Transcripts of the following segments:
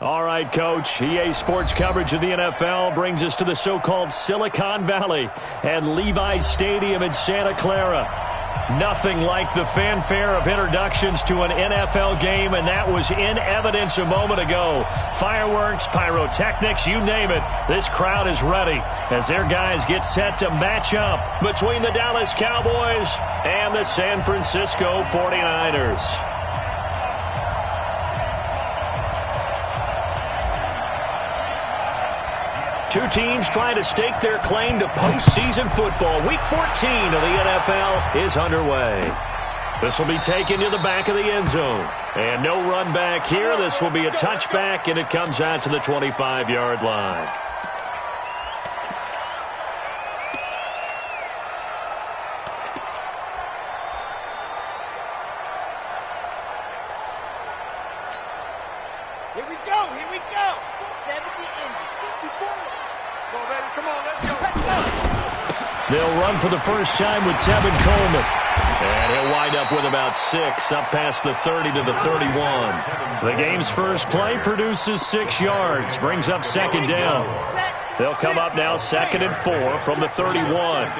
All right, Coach. EA Sports coverage of the NFL brings us to the so-called Silicon Valley and Levi's Stadium in Santa Clara. Nothing like the fanfare of introductions to an NFL game, and that was in evidence a moment ago. Fireworks, pyrotechnics, you name it. This crowd is ready as their guys get set to match up between the Dallas Cowboys and the San Francisco 49ers. Two teams trying to stake their claim to postseason football. Week 14 of the NFL is underway. This will be taken to the back of the end zone. And no run back here. This will be a touchback, and it comes out to the 25-yard line. Here we go. 70 in 54. Come on, baby. Come on, let's go. They'll run for the first time with Tevin Coleman. And he'll wind up with about 6, up past the 30 to the 31. The game's first play produces 6 yards, brings up second down. They'll come up now 2nd and 4 from the 31.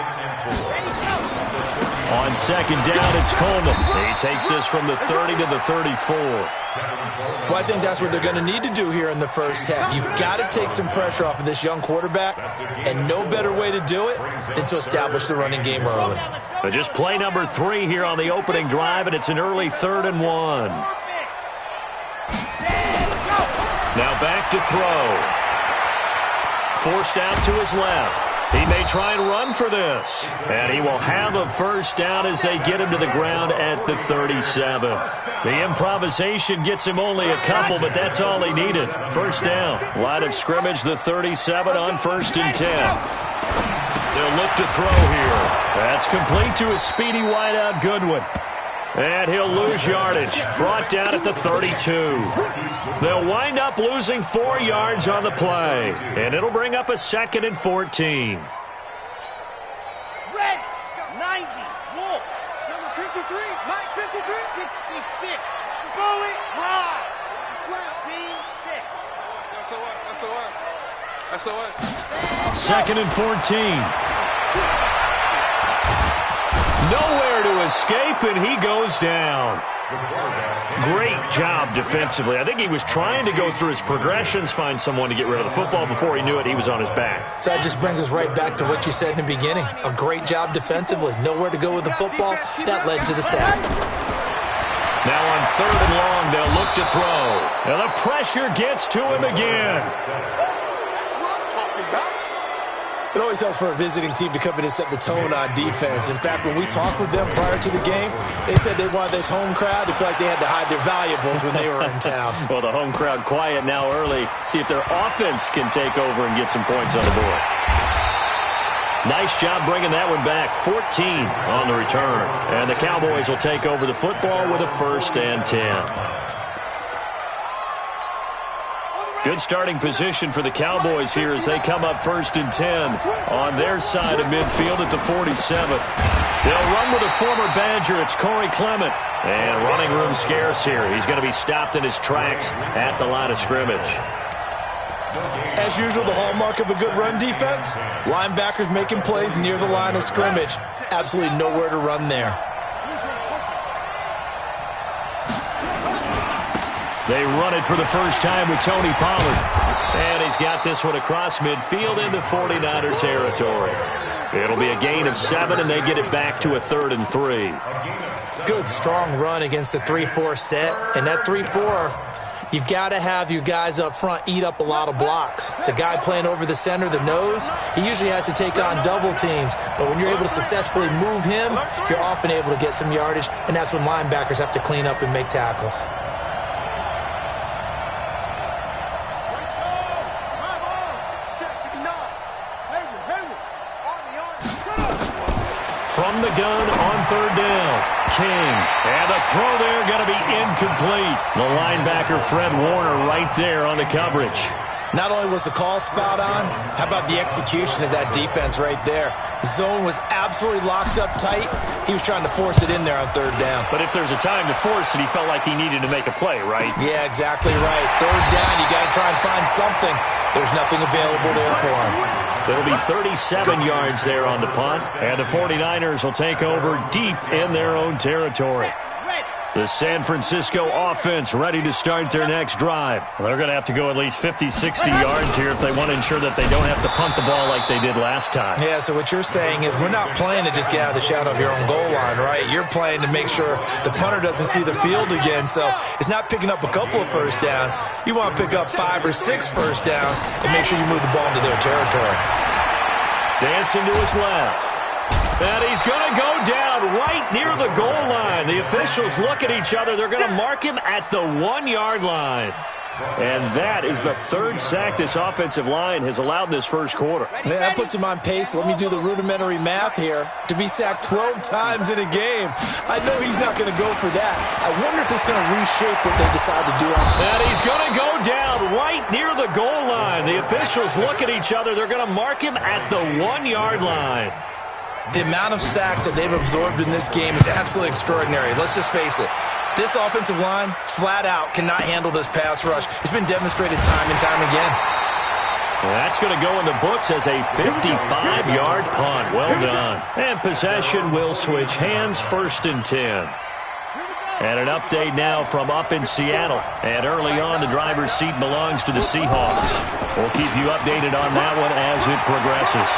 On second down, it's Coleman. He takes this from the 30 to the 34. Well, I think that's what they're going to need to do here in the first half. You've got to take some pressure off of this young quarterback, and no better way to do it than to establish the running game early. But just play number 3 here on the opening drive, and it's an early 3rd and 1. Now back to throw. Forced out to his left. He may try and run for this. And he will have a first down as they get him to the ground at the 37. The improvisation gets him only a couple, but that's all he needed. First down. Line of scrimmage, the 37 on 1st and 10. They'll look to throw here. That's complete to a speedy wideout Goodwin. And he'll lose yardage. Brought down at the 32. They'll wind up losing 4 yards on the play. And it'll bring up a 2nd and 14. Red, 90, Wolf, number 53, Mike 53, 66, Foley, Rod, Seam 6. SOS. 2nd and 14. Nowhere to escape, and he goes down. Great job defensively. I think he was trying to go through his progressions, find someone to get rid of the football. Before he knew it, he was on his back. So that just brings us right back to what you said in the beginning. A great job defensively. Nowhere to go with the football. That led to the sack. Now on 3rd and long, they'll look to throw. And the pressure gets to him again. It always helps for a visiting team to come in and set the tone on defense. In fact, when we talked with them prior to the game, they said they wanted this home crowd to feel like they had to hide their valuables when they were in town. Well, the home crowd quiet now early. See if their offense can take over and get some points on the board. Nice job bringing that one back. 14 on the return. And the Cowboys will take over the football with a 1st and 10. Good starting position for the Cowboys here as they come up 1st and 10 on their side of midfield at the 47. They'll run with a former Badger. It's Corey Clement. And running room scarce here. He's going to be stopped in his tracks at the line of scrimmage. As usual, the hallmark of a good run defense, linebackers making plays near the line of scrimmage. Absolutely nowhere to run there. They run it for the first time with Tony Pollard. And he's got this one across midfield into 49er territory. It'll be a gain of 7, and they get it back to a 3rd and 3. Good, strong run against the 3-4 set. And that 3-4, you've got to have your guys up front eat up a lot of blocks. The guy playing over the center, the nose, he usually has to take on double teams. But when you're able to successfully move him, you're often able to get some yardage, and that's when linebackers have to clean up and make tackles. From the gun on 3rd down, King. And the throw there going to be incomplete. The linebacker, Fred Warner, right there on the coverage. Not only was the call spot on, how about the execution of that defense right there? Zone was absolutely locked up tight. He was trying to force it in there on third down. But if there's a time to force it, he felt like he needed to make a play, right? Yeah, exactly right. Third down, you got to try and find something. There's nothing available there for him. It'll be 37 yards there on the punt, and the 49ers will take over deep in their own territory. The San Francisco offense ready to start their next drive. They're going to have to go at least 50, 60 yards here if they want to ensure that they don't have to punt the ball like they did last time. Yeah, so what you're saying is we're not playing to just get out of the shadow of your own goal line, right? You're playing to make sure the punter doesn't see the field again. So it's not picking up a couple of first downs. You want to pick up 5 or 6 first downs and make sure you move the ball into their territory. Dancing to his left. And he's going to go down right near the goal line. The officials look at each other. They're going to mark him at the 1-yard line. And that is the third sack this offensive line has allowed this first quarter. Man, that puts him on pace. Let me do the rudimentary math here. To be sacked 12 times in a game. I know he's not going to go for that. I wonder if it's going to reshape what they decide to do. And he's going to go down right near the goal line. The officials look at each other. They're going to mark him at the 1-yard line. The amount of sacks that they've absorbed in this game is absolutely extraordinary. Let's just face it. This offensive line, flat out, cannot handle this pass rush. It's been demonstrated time and time again. Well, that's going to go in the books as a 55-yard punt. Well done. And possession will switch hands, 1st and 10. And an update now from up in Seattle. And early on, the driver's seat belongs to the Seahawks. We'll keep you updated on that one as it progresses.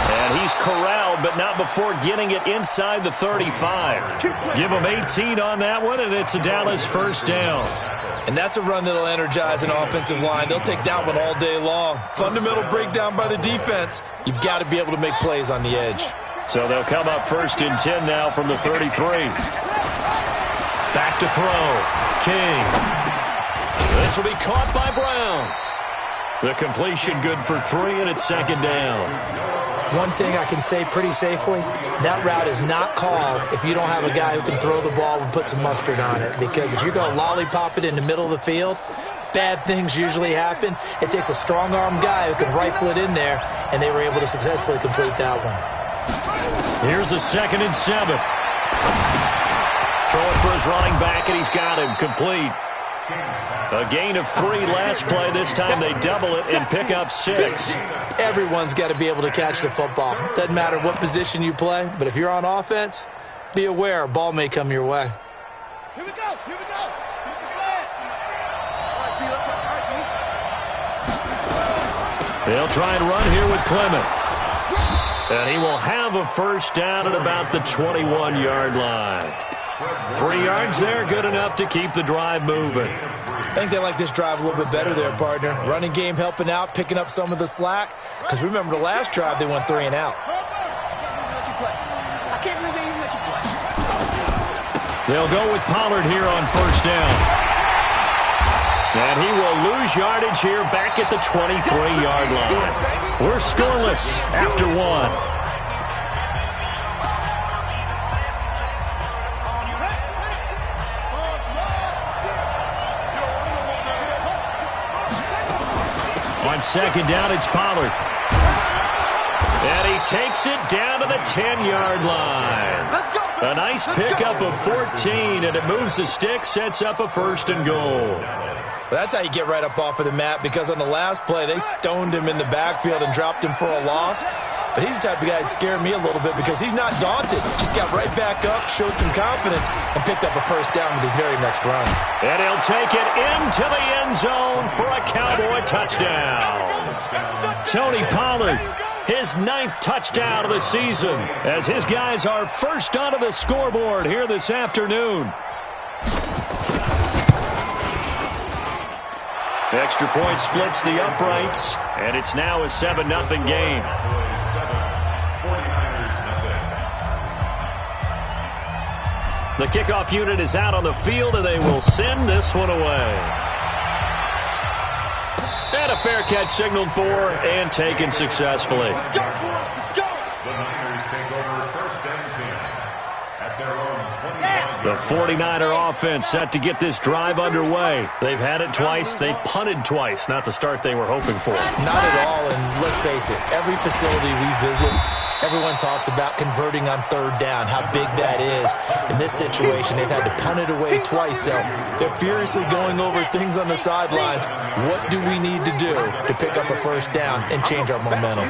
And he's corralled, but not before getting it inside the 35. Give him 18 on that one, and it's a Dallas first down. And that's a run that'll energize an offensive line. They'll take that one all day long. Fundamental breakdown by the defense. You've got to be able to make plays on the edge. So they'll come up 1st and 10 now from the 33. Back to throw. King. This will be caught by Brown. The completion good for 3, and it's 2nd down. One thing I can say pretty safely, that route is not called if you don't have a guy who can throw the ball and put some mustard on it. Because if you're going to lollipop it in the middle of the field, bad things usually happen. It takes a strong-arm guy who can rifle it in there, and they were able to successfully complete that one. Here's a 2nd and 7. Throwing for his running back, and he's got him complete. A gain of 3 last play. This time they double it and pick up 6. Everyone's got to be able to catch the football. Doesn't matter what position you play, but if you're on offense, be aware a ball may come your way. Here we go. Here we go. All right, T. Let's go. They'll try and run here with Clement. And he will have a first down at about the 21-yard line. 3 yards there, good enough to keep the drive moving. I think they like this drive a little bit better there, partner. Running game helping out, picking up some of the slack. Because remember, the last drive, they went 3 and out. I can't believe they even let you play. They'll go with Pollard here on first down. And he will lose yardage here back at the 23-yard line. We're scoreless after 1. On 2nd down, it's Pollard. And he takes it down to the 10-yard line. A nice pickup of 14, and it moves the stick, sets up a 1st and goal. Well, that's how you get right up off of the mat, because on the last play, they stoned him in the backfield and dropped him for a loss. But he's the type of guy that scared me a little bit because he's not daunted. Just got right back up, showed some confidence, and picked up a first down with his very next run. And he'll take it into the end zone for a Cowboy touchdown. Tony Pollard, his 9th touchdown of the season, as his guys are first onto the scoreboard here this afternoon. Extra point splits the uprights, and it's now a 7-0 game. The kickoff unit is out on the field, and they will send this one away. And a fair catch signaled for and taken successfully. Let's go. Let's go. The Niners take over 1st and 10 at their own 21. The 49er offense set to get this drive underway. They've had it twice. They've punted twice. Not the start they were hoping for. Not at all, and let's face it, every facility we visit, everyone talks about converting on third down, how big that is. In this situation, they've had to punt it away twice, so they're furiously going over things on the sidelines. What do we need to do to pick up a first down and change our momentum?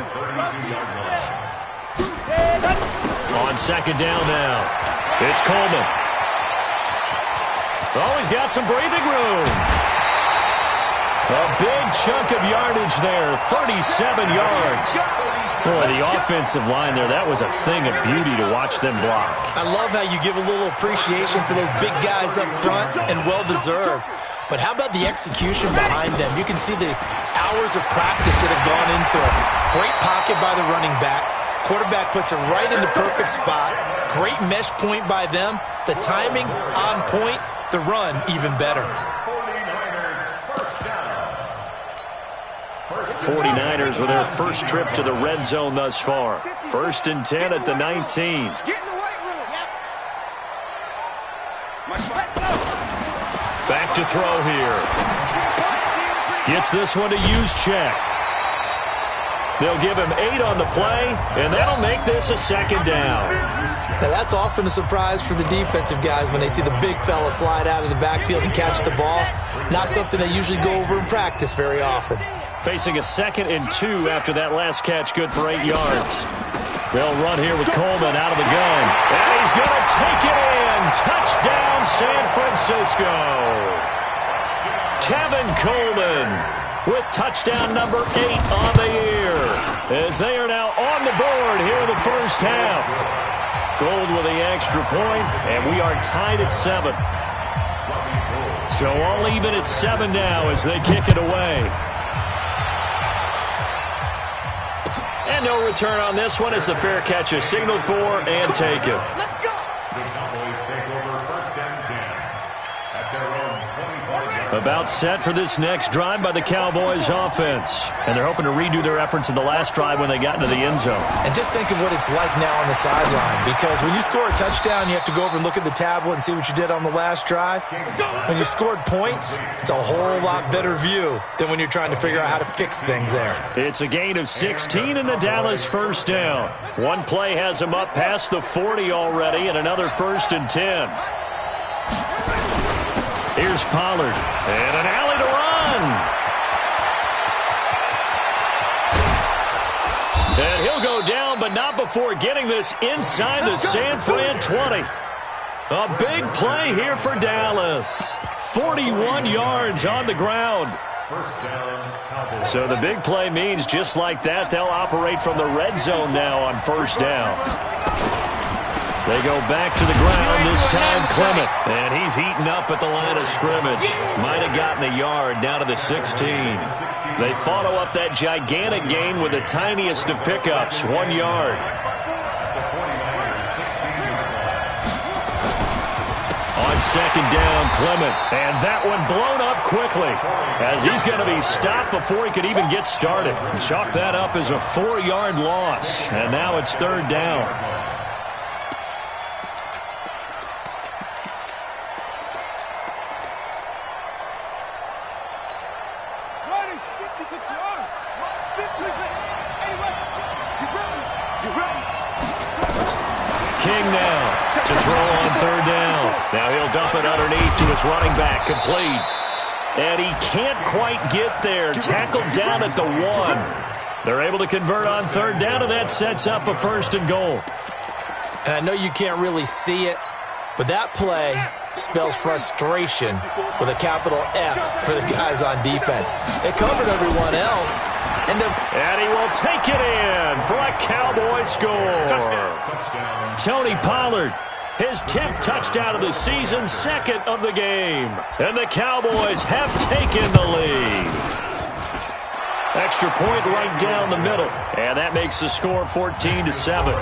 On second down now, it's Coleman. Oh, he's got some breathing room. A big chunk of yardage there, 37 yards. Boy, the offensive line there, that was a thing of beauty to watch them block. I love how you give a little appreciation for those big guys up front, and well-deserved. But how about the execution behind them? You can see the hours of practice that have gone into it. Great pocket by the running back. Quarterback puts it right in the perfect spot. Great mesh point by them. The timing on point. The run even better. 49ers with their first trip to the red zone thus far. 1st and 10 at the 19. Get in the weight room. Back to throw here. Gets this one to Juszczyk. They'll give him 8 on the play, and that'll make this a second down. Now, that's often a surprise for the defensive guys when they see the big fella slide out of the backfield and catch the ball. Not something they usually go over in practice very often. Facing a 2nd and 2 after that last catch, good for 8 yards. They'll run here with Coleman out of the gun. And he's going to take it in. Touchdown, San Francisco. Tevin Coleman with touchdown number 8 on the year, as they are now on the board here in the first half. Gold with the extra point, and we are tied at 7. So all even at 7 now as they kick it away. And no return on this one as the fair catch is signaled for and taken. Let's go. The Cowboys take over 1st and 10 at their own 25-yard line. About set for this next drive by the Cowboys offense. And they're hoping to redo their efforts in the last drive when they got into the end zone. And just think of what it's like now on the sideline, because when you score a touchdown, you have to go over and look at the tablet and see what you did on the last drive. When you scored points, it's a whole lot better view than when you're trying to figure out how to fix things there. It's a gain of 16 in the Dallas first down. One play has them up past the 40 already, and another 1st and 10. Here's Pollard, and an alley to run. And he'll go down, but not before getting this inside the San Fran 20. A big play here for Dallas. 41 yards on the ground. First down, Cowboys. So the big play means just like that, they'll operate from the red zone now on first down. They go back to the ground, this time Clement. And he's heating up at the line of scrimmage. Might have gotten a yard down to the 16. They follow up that gigantic gain with the tiniest of pickups, 1 yard. On second down, Clement. And that one blown up quickly as he's going to be stopped before he could even get started. Chalk that up as a 4-yard loss. And now it's 3rd down. Ready. 56 yards. 56. Hey, ready. You ready? You ready? King now to throw on 3rd down. Now he'll dump it underneath to his running back, complete. And he can't quite get there. Tackled down at the 1. They're able to convert on 3rd down, and that sets up a 1st and goal. And I know you can't really see it, but that play spells frustration with a capital F for the guys on defense. They covered everyone else. And he will take it in for a Cowboy score. Tony Pollard, his 10th touchdown of the season, 2nd of the game. And the Cowboys have taken the lead. Extra point right down the middle. And that makes the score 14-7.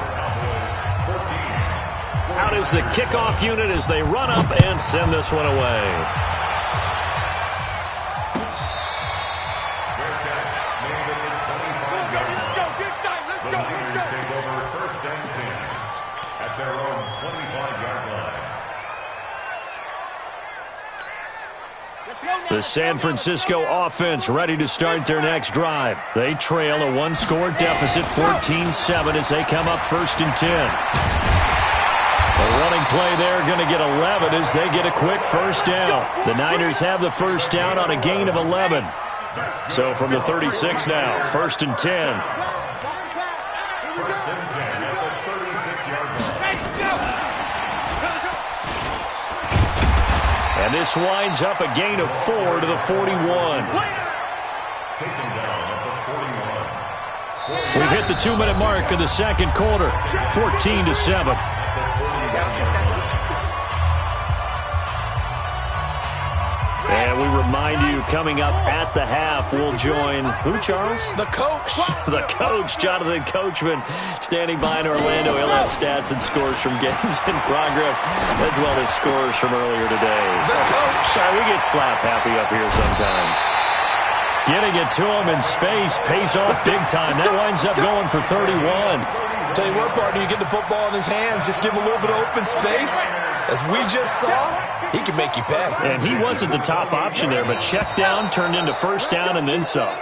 Out is the kickoff unit as they run up and send this one away. The San Francisco offense ready to start their next drive. They trail a one-score deficit, 14-7, as they come up 1st and 10. The running play there going to get 11 as they get a quick first down. The Niners have the first down on a gain of 11. So from the 36 now, 1st and 10. First and 10 at the 36-yard line. And this winds up a gain of 4 to the 41. Taken down at the 41. We've hit the 2-minute mark of the second quarter, 14-7. And we remind you, coming up at the half, we'll join who, Charles? The coach. The coach, Jonathan Coachman, standing by in Orlando. He'll have stats and scores from games in progress, as well as scores from earlier today. The coach. We get slap happy up here sometimes. Getting it to him in space pays off big time. That winds up going for 31. Tell you what, partner, you get the football in his hands, just give him a little bit of open space. As we just saw, he can make you pay. And he wasn't the top option there, but check down turned into first down and then some.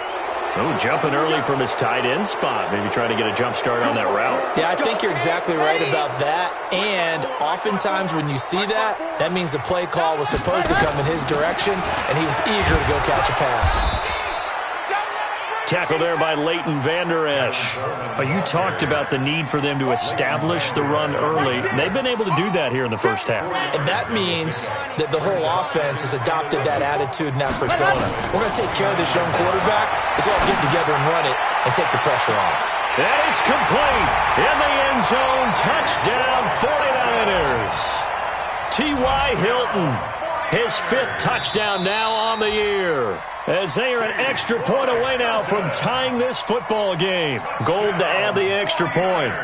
Oh, jumping early from his tight end spot. Maybe trying to get a jump start on that route. Yeah, I think you're exactly right about that. And oftentimes when you see that, that means the play call was supposed to come in his direction, and he was eager to go catch a pass. Tackle there by Leighton Vander Esch. You talked about the need for them to establish the run early. They've been able to do that here in the first half. And that means that the whole offense has adopted that attitude and that persona. We're going to take care of this young quarterback. Let's all get together and run it and take the pressure off. And it's complete. In the end zone, touchdown 49ers. T.Y. Hilton, his 5th touchdown now on the year. As they are an extra point away now from tying this football game. Gold to add the extra point.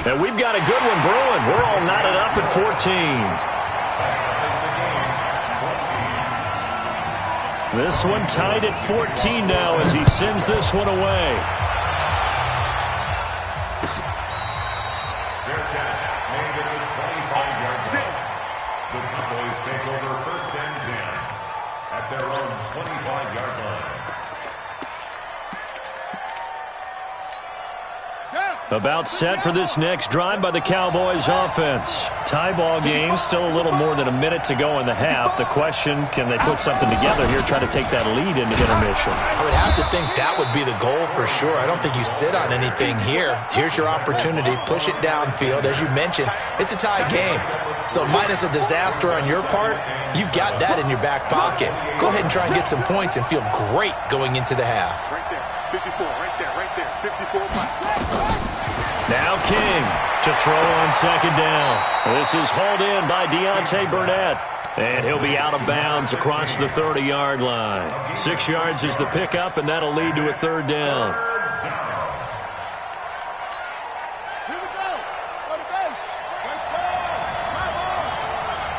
And we've got a good one brewing. We're all knotted up at 14. This one tied at 14 now as he sends this one away. The Cowboys take over 1st and 10 at their own 25-yard line. About set for this next drive by the Cowboys offense. Tie ball game, still a little more than a minute to go in the half. The question, can they put something together here, try to take that lead into intermission? I would have to think that would be the goal for sure. I don't think you sit on anything here. Here's your opportunity. Push it downfield. As you mentioned, it's a tie game. So minus a disaster on your part, you've got that in your back pocket. Go ahead and try and get some points and feel great going into the half. Right there. 54, right there. 54 points. Now King to throw on second down. This is hauled in by Deontay Burnett. And he'll be out of bounds across the 30-yard line. 6 yards is the pickup, and that'll lead to a 3rd down. Here we go. On the base. Let's go. Come on.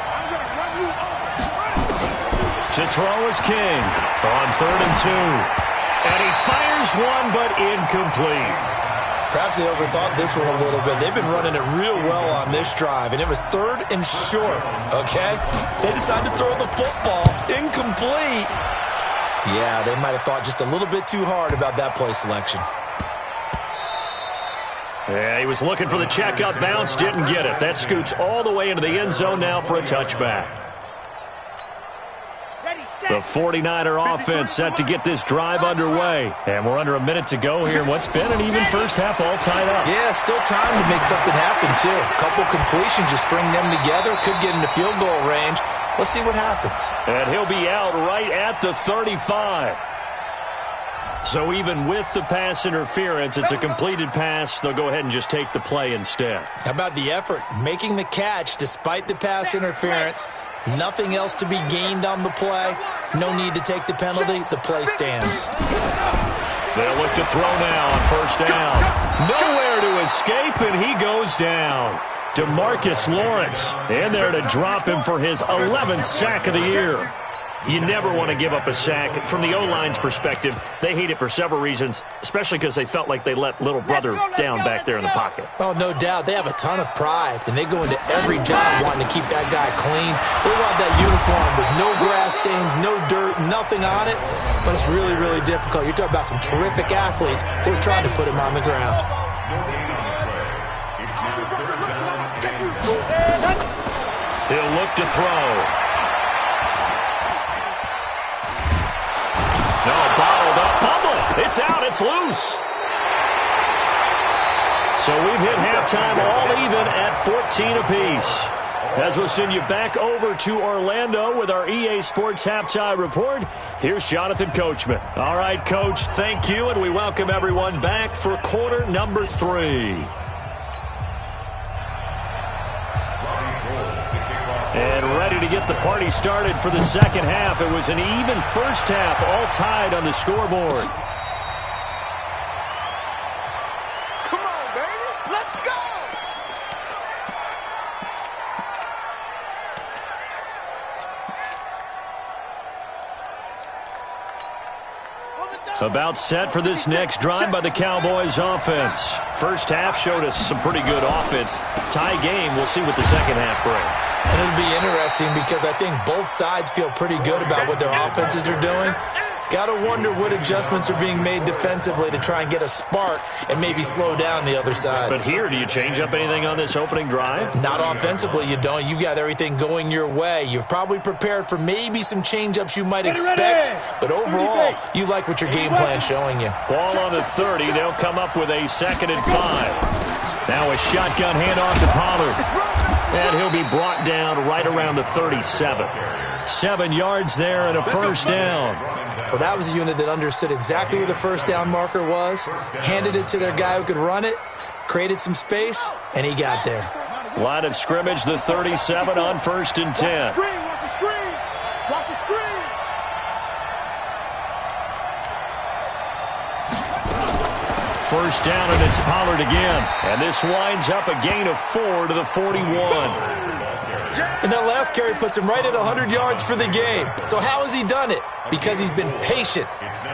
I'm going to run you over. To throw is King on 3rd and 2. And he fires one, but incomplete. Perhaps they overthought this one a little bit. They've been running it real well on this drive, and it was 3rd and short, okay? They decided to throw the football incomplete. Yeah, they might have thought just a little bit too hard about that play selection. Yeah, he was looking for the check-up bounce, didn't get it. That scoots all the way into the end zone now for a touchback. The 49er offense set to get this drive underway. And we're under a minute to go here. What's been an even first half all tied up. Yeah, still time to make something happen, too. A couple completions, just string them together. Could get into field goal range. Let's see what happens. And he'll be out right at the 35. So even with the pass interference, it's a completed pass. They'll go ahead and just take the play instead. How about the effort? Making the catch despite the pass interference. Nothing else to be gained on the play. No need to take the penalty. The play stands. They'll look to throw now on first down. Nowhere to escape, and he goes down. DeMarcus Lawrence in there to drop him for his 11th sack of the year. You never want to give up a sack. From the O-line's perspective, they hate it for several reasons, especially because they felt like they let little brother down back there in the pocket. Oh, no doubt. They have a ton of pride, and they go into every job wanting to keep that guy clean. They want that uniform with no grass stains, no dirt, nothing on it, but it's really, really difficult. You're talking about some terrific athletes who are trying to put him on the ground. He'll look to throw. No, bottled up, fumble. It's out, it's loose. So we've hit halftime all even at 14 apiece. As we'll send you back over to Orlando with our EA Sports Halftime Report, here's Jonathan Coachman. All right, Coach, thank you, and we welcome everyone back for quarter number 3. And ready to get the party started for the second half. It was an even first half, all tied on the scoreboard. Come on, baby. Let's go. About set for this next drive by the Cowboys offense. First half showed us some pretty good offense. Tie game, we'll see what the second half brings. And it'll be interesting because I think both sides feel pretty good about what their offenses are doing. Got to wonder what adjustments are being made defensively to try and get a spark and maybe slow down the other side. But here, do you change up anything on this opening drive? Not offensively, you don't. You've got everything going your way. You've probably prepared for maybe some change-ups you might expect. But overall, you like what your game plan's showing you. Ball on the 30. They'll come up with a 2nd and 5. Now a shotgun handoff to Pollard. And he'll be brought down right around the 37. 7 yards there and a first down. Well, that was a unit that understood exactly where the first down marker was, handed it to their guy who could run it, created some space, and he got there. Line of scrimmage, the 37 on 1st and 10. Watch the screen. Watch the screen. First down, and it's Pollard again. And this winds up a gain of 4 to the 41. And that last carry puts him right at 100 yards for the game. So how has he done it? Because he's been patient,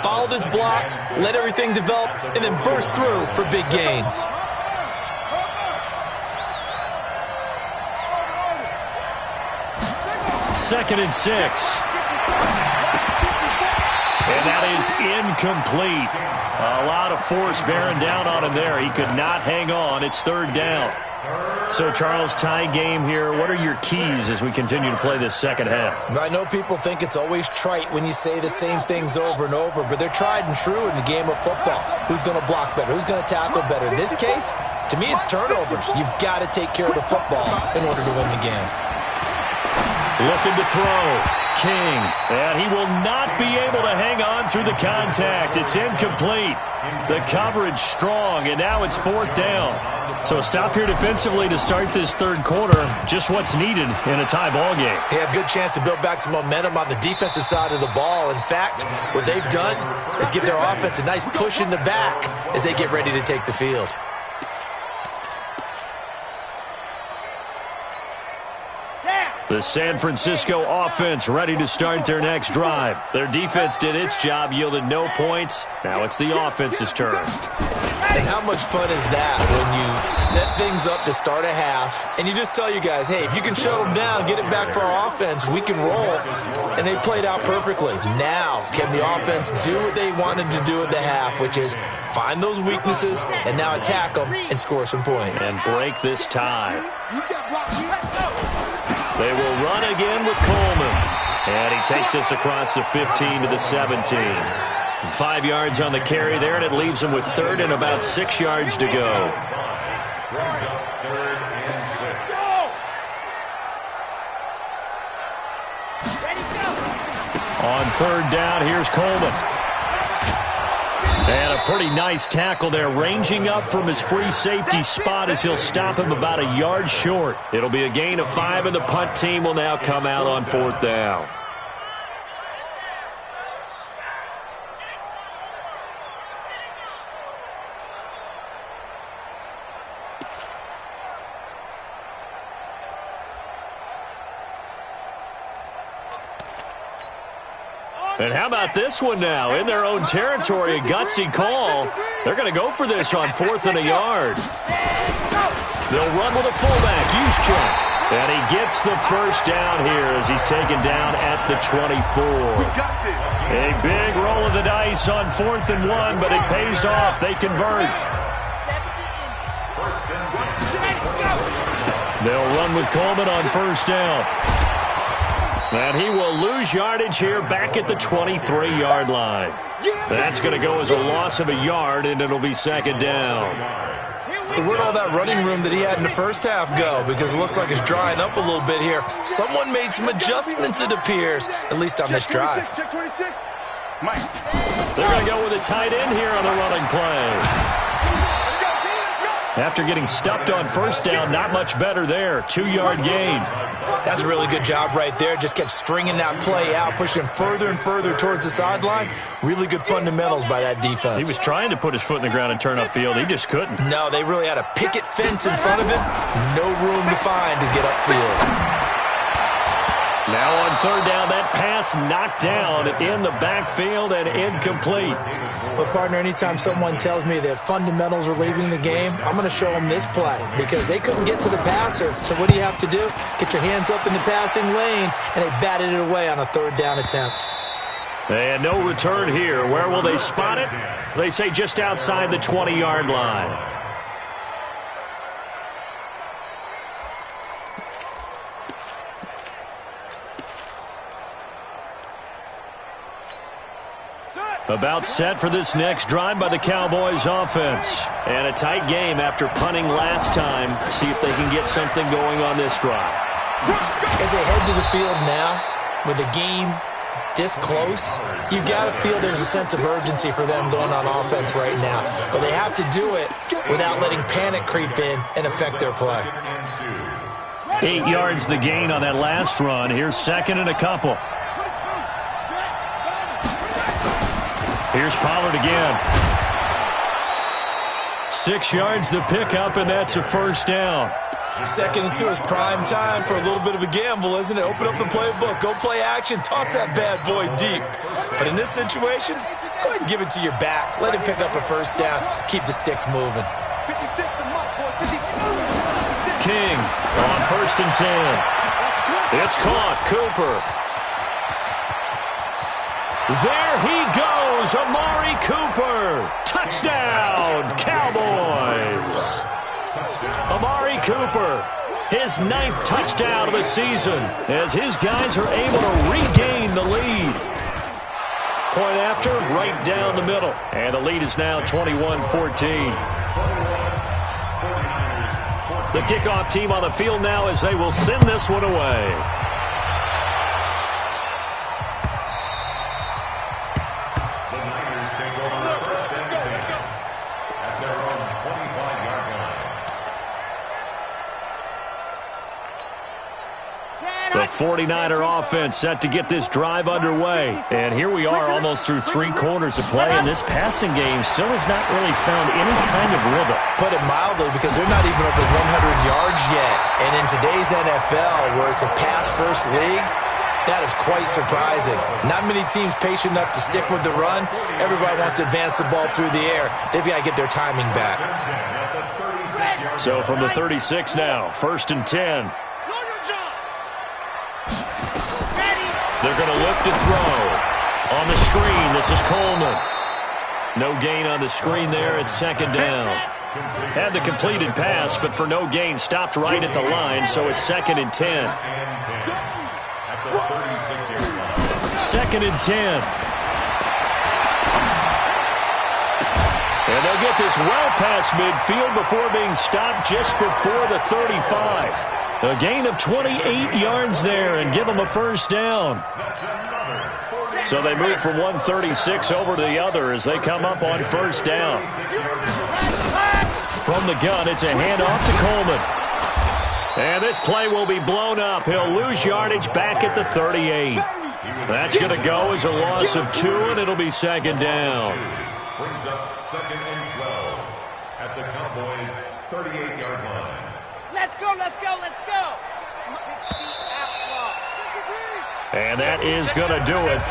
followed his blocks, let everything develop, and then burst through for big gains. Second and 6. And that is incomplete. A lot of force bearing down on him there. He could not hang on. It's 3rd down. So, Charles, tie game here. What are your keys as we continue to play this second half? I know people think it's always trite when you say the same things over and over, but they're tried and true in the game of football. Who's going to block better? Who's going to tackle better? In this case, to me, it's turnovers. You've got to take care of the football in order to win the game. Looking to throw. King. And he will not be able to hang on through the contact. It's incomplete. The coverage strong, and now it's 4th down. So a stop here defensively to start this 3rd quarter. Just what's needed in a tie ball game. Yeah, good chance to build back some momentum on the defensive side of the ball. In fact, what they've done is give their offense a nice push in the back as they get ready to take the field. The San Francisco offense ready to start their next drive. Their defense did its job, yielded no points. Now it's the offense's turn. And how much fun is that when you set things up to start a half and you just tell you guys, hey, if you can shut them down, get it back for our offense, we can roll. And they played out perfectly. Now, can the offense do what they wanted to do at the half, which is find those weaknesses and now attack them and score some points. And break this tie. They will run again with Coleman. And he takes us across the 15 to the 17. 5 yards on the carry there, and it leaves him with 3rd and about 6 yards to go. On 3rd down, here's Coleman. And a pretty nice tackle there, ranging up from his free safety spot as he'll stop him about a yard short. It'll be a gain of 5, and the punt team will now come out on 4th down. And how about this one now? In their own territory, a gutsy call. They're going to go for this on 4th and a yard. They'll run with a fullback, Juszczyk. And he gets the first down here as he's taken down at the 24. A big roll of the dice on 4th and 1, but it pays off. They convert. They'll run with Coleman on first down. And he will lose yardage here back at the 23-yard line. That's going to go as a loss of a yard, and it'll be second down. So where'd all that running room that he had in the first half go? Because it looks like it's drying up a little bit here. Someone made some adjustments, it appears, at least on this drive. They're going to go with a tight end here on the running play. After getting stuffed on first down, not much better there. 2-yard gain. That's a really good job right there. Just kept stringing that play out, pushing further and further towards the sideline. Really good fundamentals by that defense. He was trying to put his foot in the ground and turn upfield. He just couldn't. No, they really had a picket fence in front of him. No room to find to get upfield. Now on third down, that pass knocked down in the backfield and incomplete. But, partner, anytime someone tells me that fundamentals are leaving the game, I'm going to show them this play because they couldn't get to the passer. So what do you have to do? Get your hands up in the passing lane, and they batted it away on a third down attempt. And no return here. Where will they spot it? They say just outside the 20-yard line. About set for this next drive by the Cowboys offense. And a tight game after punting last time. See if they can get something going on this drive. As they head to the field now, with the game this close, you've got to feel there's a sense of urgency for them going on offense right now. But they have to do it without letting panic creep in and affect their play. 8 yards the gain on that last run. Here's second and a couple. Here's Pollard again. 6 yards the pickup, and that's a first down. 2nd and 2 is prime time for a little bit of a gamble, isn't it? Open up the playbook, go play action, toss that bad boy deep. But in this situation, go ahead and give it to your back. Let him pick up a first down. Keep the sticks moving. King on 1st and 10. It's caught. Cooper. There he goes, Amari Cooper. Touchdown, Cowboys. Amari Cooper, his 9th touchdown of the season as his guys are able to regain the lead. Point after, right down the middle. And the lead is now 21-14. The kickoff team on the field now as they will send this one away. The 49er offense set to get this drive underway. And here we are almost through 3 quarters of play, and this passing game still has not really found any kind of rhythm. Put it mildly, because they're not even up at 100 yards yet. And in today's NFL, where it's a pass-first league, that is quite surprising. Not many teams patient enough to stick with the run. Everybody wants to advance the ball through the air. They've got to get their timing back. So from the 36 now, 1st and 10. They're going to look to throw. On the screen, this is Coleman. No gain on the screen there at 2nd down. Had the completed pass, but for no gain, stopped right at the line, so it's 2nd and 10. 2nd and 10. And they'll get this well past midfield before being stopped just before the 35. A gain of 28 yards there and give them a first down. So they move from 136 over to the other as they come up on first down. From the gun, it's a handoff to Coleman. And this play will be blown up. He'll lose yardage back at the 38. That's going to go as a loss of 2, and it'll be 2nd down. Brings up 2nd and 12 at the Cowboys' 38-yard line. Let's go, let's go, let's go. 60 out And that is going to do it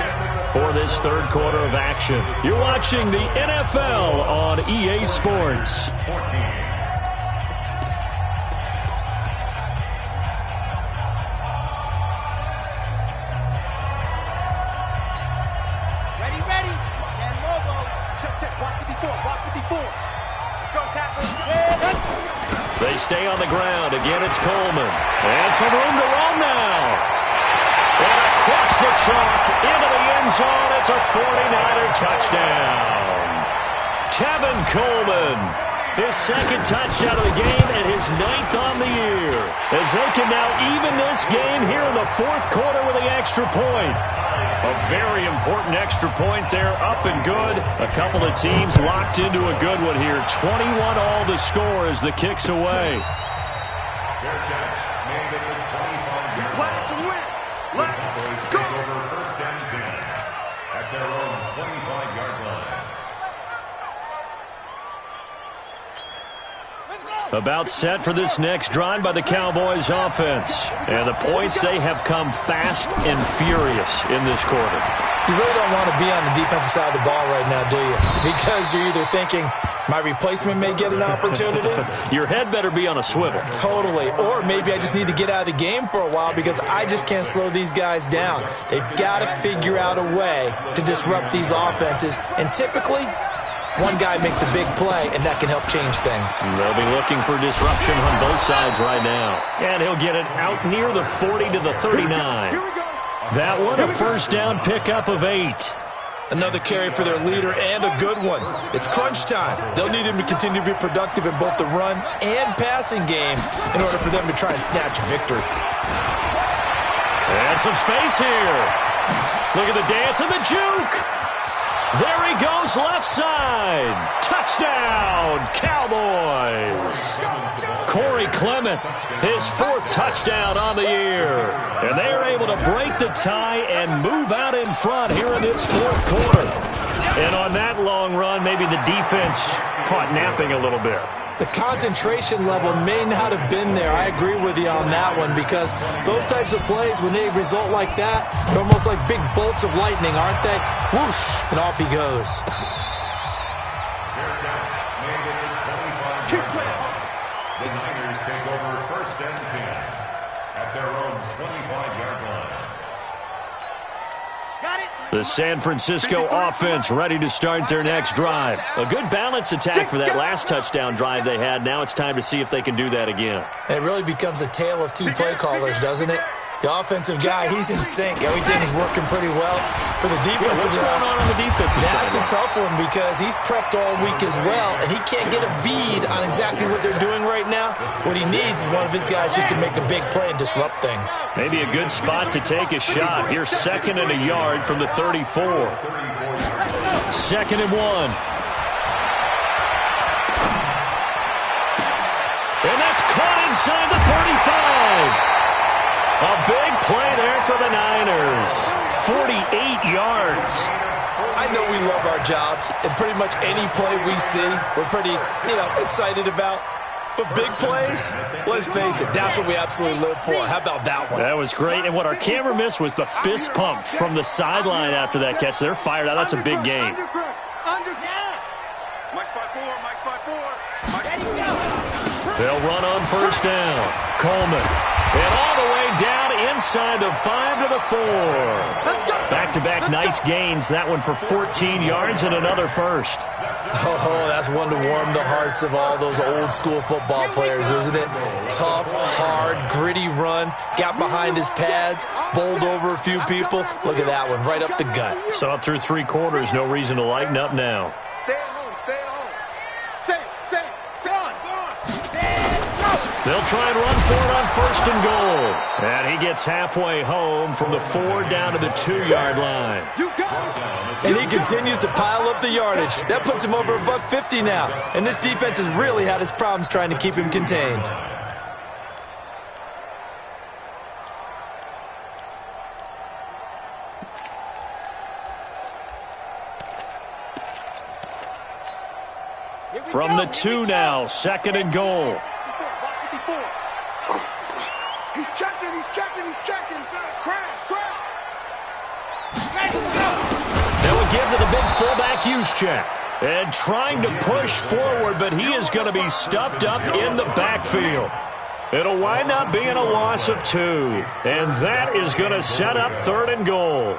for this third quarter of action. You're watching the NFL on EA Sports. Ready. And Lobo. Check. Watch 54. Let's go, tackle. They stay on the ground. Again, it's Coleman. And some room to run now. And across the chalk into the end zone. It's a 49er touchdown. Tevin Coleman, his second touchdown of the game and his 9th on the year. As they can now even this game here in the fourth quarter with the extra point. A very important extra point there, up and good. A couple of teams locked into a good one here. 21 all to score as the kick's away. Cowboys take over first and 10 at their own 25-yard line. About set for this next drive by the Cowboys offense. And the points, they have come fast and furious in this quarter. You really don't want to be on the defensive side of the ball right now, do you? Because you're either thinking, my replacement may get an opportunity. Your head better be on a swivel. Totally. Or maybe I just need to get out of the game for a while because I just can't slow these guys down. They've got to figure out a way to disrupt these offenses. And typically, one guy makes a big play, and that can help change things. They'll be looking for disruption on both sides right now. And he'll get it out near the 40 to the 39. That one, a first down pickup of 8. Another carry for their leader and a good one. It's crunch time. They'll need him to continue to be productive in both the run and passing game in order for them to try and snatch a victory. And some space here. Look at the dance and the juke. There he goes, left side. Touchdown, Cowboys. Corey Clement, his 4th touchdown on the year. And they are able to break the tie and move out in front here in this fourth quarter. And on that long run, maybe the defense caught napping a little bit. The concentration level may not have been there. I agree with you on that one because those types of plays, when they result like that, they're almost like big bolts of lightning, aren't they? Whoosh, and off he goes. The Niners take over first and 10 at their own 25-yard line. Got it. The San Francisco offense ready to start their next drive. A good balance attack for that last touchdown drive they had. Now it's time to see if they can do that again. It really becomes a tale of two play callers, doesn't it? The offensive guy, he's in sync. Everything is working pretty well. For the defensive what's going on the defensive side? That's a tough one because he's prepped all week as well, and he can't get a bead on exactly what they're doing right now. What he needs is one of his guys just to make a big play and disrupt things. Maybe a good spot to take a shot. Here's 2nd and a yard from the 34. 2nd and 1. And that's caught inside the 35. A big play there for the Niners. 48 yards. I know we love our jobs, and pretty much any play we see, we're pretty, excited about. But big plays, let's face it, that's what we absolutely live for. How about that one? That was great, and what our camera missed was the fist pump from the sideline after that catch. They're fired out. That's a big game. They'll run on first down. Coleman. And all the way down inside the 5 to the 4. Back-to-back nice gains. That one for 14 yards and another first. Oh, that's one to warm the hearts of all those old-school football players, isn't it? Tough, hard, gritty run. Got behind his pads, bowled over a few people. Look at that one, right up the gut. So up through 3 quarters, no reason to lighten up now. Stay at home. They'll try and run for it on 1st and goal. And he gets halfway home from the 4 down to the 2-yard line. And he continues to pile up the yardage. That puts him over $150 now. And this defense has really had its problems trying to keep him contained. From the 2 now, 2nd and goal. He's checking. Crash. They'll give to the big fullback Juszczyk. And trying to push forward, but he is going to be stuffed up in the backfield. It'll wind up being a loss of 2. And that is going to set up 3rd and goal.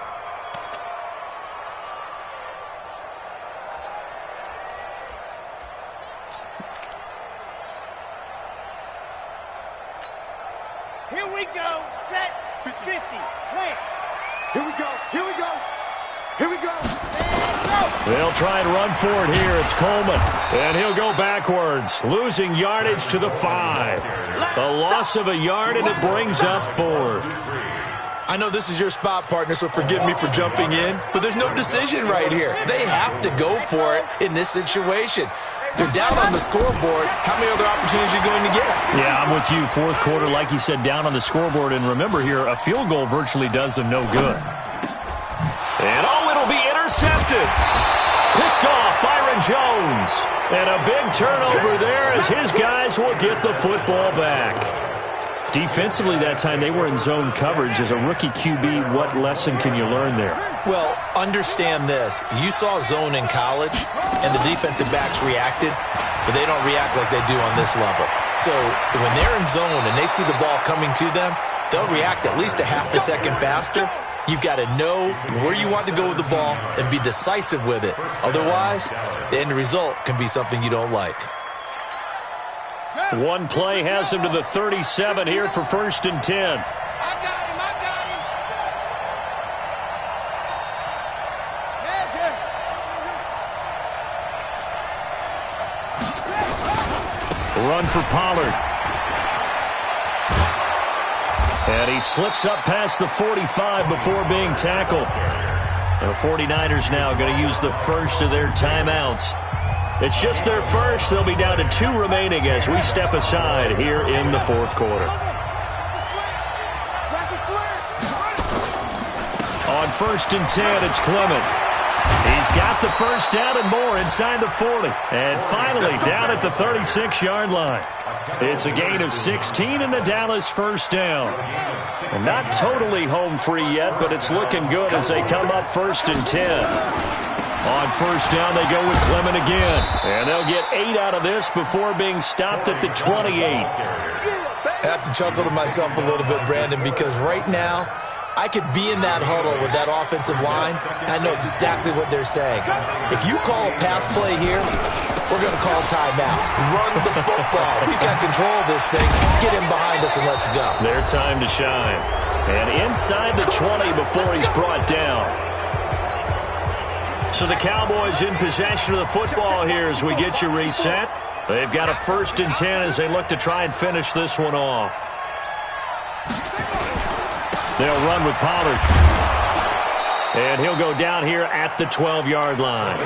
Here we go. Set. 50. Plant. Here we go. Here we go. Here we go. And go. They'll try and run for it here. It's Coleman. And he'll go backwards, losing yardage to the 5. A loss of a yard, and it brings up 4th. I know this is your spot, partner, so forgive me for jumping in, but there's no decision right here. They have to go for it in this situation. They're down on the scoreboard. How many other opportunities are you going to get? Yeah, I'm with you. 4th quarter, like you said, down on the scoreboard. And remember here, a field goal virtually does them no good. And, it'll be intercepted. Picked off Byron Jones. And a big turnover there as his guys will get the football back. Defensively that time, they were in zone coverage. As a rookie QB, what lesson can you learn there? Well, understand this. You saw zone in college, and the defensive backs reacted, but they don't react like they do on this level. So when they're in zone and they see the ball coming to them, they'll react at least a half a second faster. You've got to know where you want to go with the ball and be decisive with it. Otherwise, the end result can be something you don't like. One play has him to the 37 here for 1st and 10. I got him. Run for Pollard. And he slips up past the 45 before being tackled. And the 49ers now going to use the first of their timeouts. It's just their first. They'll be down to 2 remaining as we step aside here in the 4th quarter. On 1st and 10, it's Clement. He's got the first down and more inside the 40. And finally down at the 36-yard line. It's a gain of 16 and a Dallas first down. And not totally home free yet, but it's looking good as they come up 1st and 10. On 1st down, they go with Clement again. And they'll get 8 out of this before being stopped at the 28. I have to chuckle to myself a little bit, Brandon, because right now, I could be in that huddle with that offensive line, and I know exactly what they're saying. If you call a pass play here, we're going to call timeout. Run the football. We've got control of this thing. Get him behind us and let's go. Their time to shine. And inside the 20 before he's brought down. So the Cowboys in possession of the football here as we get you reset. They've got a 1st and 10 as they look to try and finish this one off. They'll run with Pollard. And he'll go down here at the 12-yard line.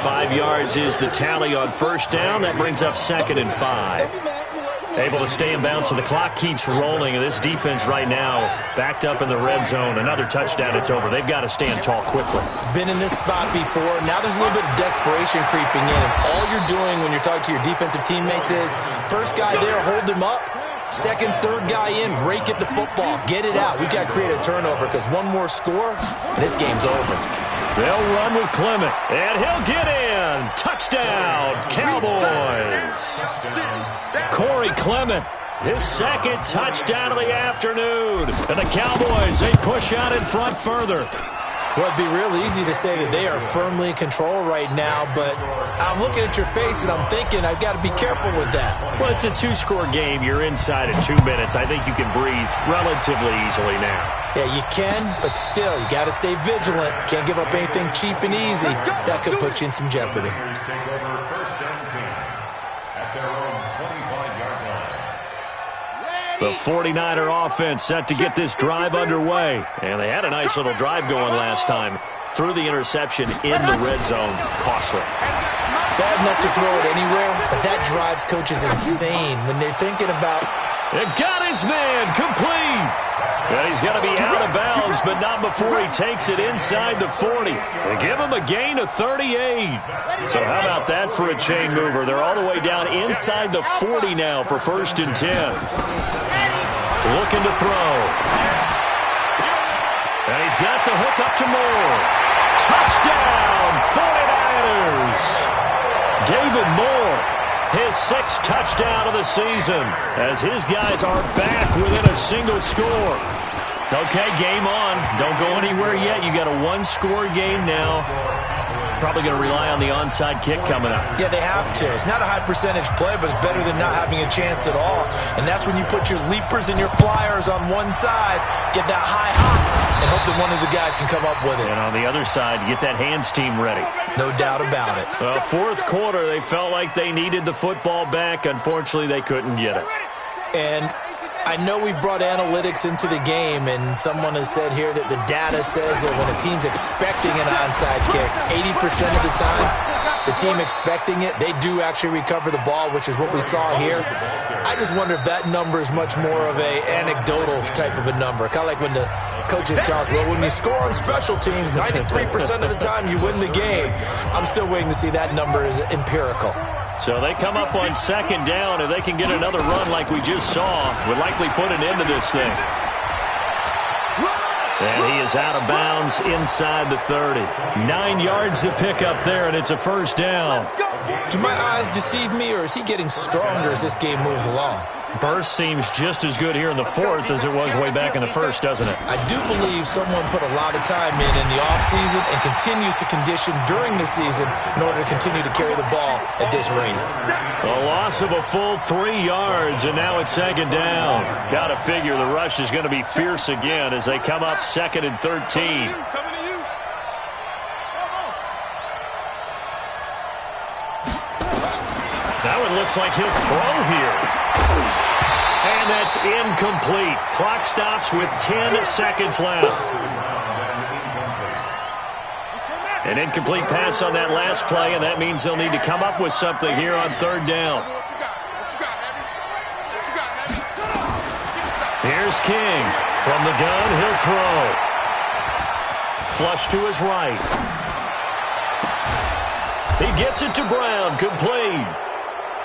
5 yards is the tally on 1st down. That brings up 2nd and 5. Able to stay in bounds, so the clock keeps rolling. And this defense right now backed up in the red zone. Another touchdown, it's over. They've got to stand tall quickly. Been in this spot before. Now there's a little bit of desperation creeping in. And all you're doing when you're talking to your defensive teammates is, first guy there, hold him up. Second, third guy in, rake at the football. Get it out. We've got to create a turnover because one more score, and this game's over. They'll run with Clement, and he'll get in. Touchdown, Cowboys. Corey Clement, his 2nd touchdown of the afternoon. And the Cowboys, they push out in front further. Well, it'd be real easy to say that they are firmly in control right now, but I'm looking at your face and I'm thinking I've got to be careful with that. Well, it's a 2-score game. You're inside in 2 minutes. I think you can breathe relatively easily now. Yeah, you can, but still, you got to stay vigilant. Can't give up anything cheap and easy. That could put you in some jeopardy. The 49er offense set to get this drive underway. And they had a nice little drive going last time. Threw the interception in the red zone. Costly. Bad enough to throw it anywhere, but that drives coaches insane when they're thinking about... It got his man complete. And he's going to be out of bounds, but not before he takes it inside the 40. They give him a gain of 38. So how about that for a chain mover? They're all the way down inside the 40 now for 1st and 10. Looking to throw. And he's got the hook up to Moore. Touchdown! 6th touchdown of the season as his guys are back within a single score. Okay, game on. Don't go anywhere yet. You got a one-score game now. Probably going to rely on the onside kick coming up. Yeah, they have to. It's not a high percentage play, but it's better than not having a chance at all. And that's when you put your leapers and your flyers on one side, get that high hop, and hope that one of the guys can come up with it. And on the other side, get that hands team ready. No doubt about it. Well, fourth quarter, they felt like they needed the football back. Unfortunately, they couldn't get it. And I know we brought analytics into the game, and someone has said here that the data says that when a team's expecting an onside kick, 80% of the time, the team expecting it, they do actually recover the ball, which is what we saw here. I just wonder if that number is much more of an anecdotal type of a number. Kind of like when the coaches tell us, well, when you score on special teams, 93% of the time you win the game. I'm still waiting to see that number is empirical. So they come up on second down. If they can get another run like we just saw, would likely put an end to this thing. And he is out of bounds inside the 30. 9 yards to pick up there, and it's a first down. Do my eyes deceive me, or is he getting stronger as this game moves along? Burst seems just as good here in the fourth as it was way back in the first, doesn't it? I do believe someone put a lot of time in the offseason and continues to condition during the season in order to continue to carry the ball at this rate. A loss of a full 3 yards, and now it's second down. Got to figure the rush is going to be fierce again as they come up 2nd and 13. That one looks like he'll throw here. And that's incomplete. Clock stops with 10 seconds left. An incomplete pass on that last play, and that means they'll need to come up with something here on third down. Here's King. From the gun, he'll throw. Flush to his right. He gets it to Brown, complete.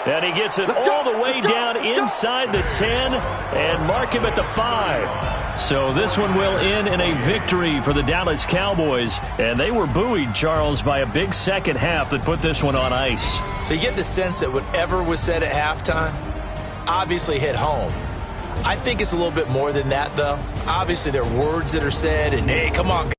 And he gets it all the way down inside the 10 and mark him at the 5. So this one will end in a victory for the Dallas Cowboys. And they were buoyed, Charles, by a big second half that put this one on ice. So you get the sense that whatever was said at halftime obviously hit home. I think it's a little bit more than that, though. Obviously, there are words that are said, and, hey, come on,